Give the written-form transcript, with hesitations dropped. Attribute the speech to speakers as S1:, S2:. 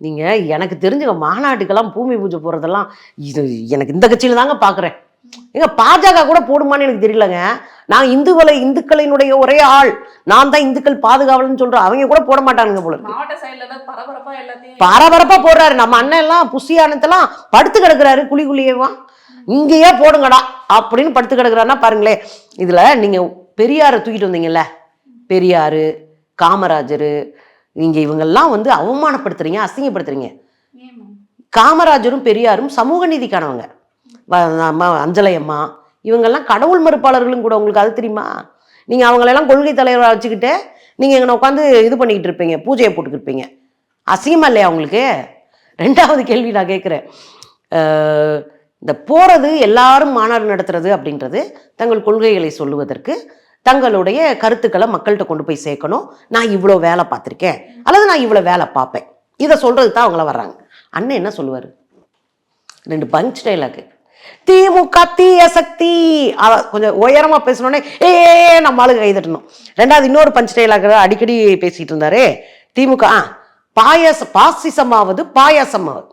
S1: நீங்கள் எனக்கு தெரிஞ்சுங்க மாநாட்டுக்கெல்லாம் பூமி பூஜை போடுறதெல்லாம் இது எனக்கு இந்த கட்சியில் தாங்க பார்க்குறேன். ஏங்க பாஜக கூட போடுமான்னு எனக்கு தெரியலங்க. நான் இந்துக்களினுடைய ஒரே ஆள், நான் தான் இந்துக்கள் பாதுகாவலன்னு சொல்கிறேன். அவங்க கூட போட மாட்டானுங்க போல. பரபரப்பாக போடுறாரு நம்ம அண்ணன் எல்லாம். புஷியானத்தெல்லாம் படுத்து கிடக்குறாரு குழிக்குழியேவா. இங்கேயே போடுங்கடா அப்படின்னு படுத்து கிடக்குறாருன்னா பாருங்களேன். இதில் நீங்கள் பெரியாரை தூக்கிட்டு வந்தீங்கல்ல, பெரியார், காமராஜர், நீங்கள் இவங்கெல்லாம் வந்து அவமானப்படுத்துறீங்க, அசிங்கப்படுத்துறீங்க. காமராஜரும் பெரியாரும் சமூக நீதிக்கானவங்க. அஞ்சலை அம்மா இவங்கெல்லாம் கடவுள் மறுப்பாளர்களும் கூட. உங்களுக்கு அது தெரியுமா? நீங்கள் அவங்களெல்லாம் கொள்கை தலைவராக வச்சுக்கிட்டு நீங்கள் எங்கே உட்காந்து இது பண்ணிக்கிட்டு இருப்பீங்க, பூஜையை போட்டுக்கிட்டு இருப்பீங்க. அசிங்கமா இல்லையா உங்களுக்கு? ரெண்டாவது கேள்வி நான் கேட்குறேன். இந்த போகிறது எல்லாரும் மாநாடு நடத்துறது அப்படின்றது தங்கள் கொள்கைகளை சொல்லுவதற்கு, தங்களுடைய கருத்துக்களை மக்கள்கிட்ட கொண்டு போய் சேர்க்கணும். நான் இவ்வளோ வேலை பார்த்துருக்கேன் அல்லது நான் இவ்வளோ வேலை பார்ப்பேன், இதை சொல்கிறது தான் அவங்கள வர்றாங்க. அண்ணன் என்ன சொல்லுவார்? 2 பஞ்ச் டைலாக்கு. திமுக தீய சக்தி. கொஞ்சம் உயரமா பேசணுன்னே நம்ம ஆளுங்க கைதட்டணும். ரெண்டாவது இன்னொரு பஞ்ச் டைலாக் அடிக்கடி பேசிட்டு இருந்தாரு. திமுக பாசிசமாவது பாயாசமாவது.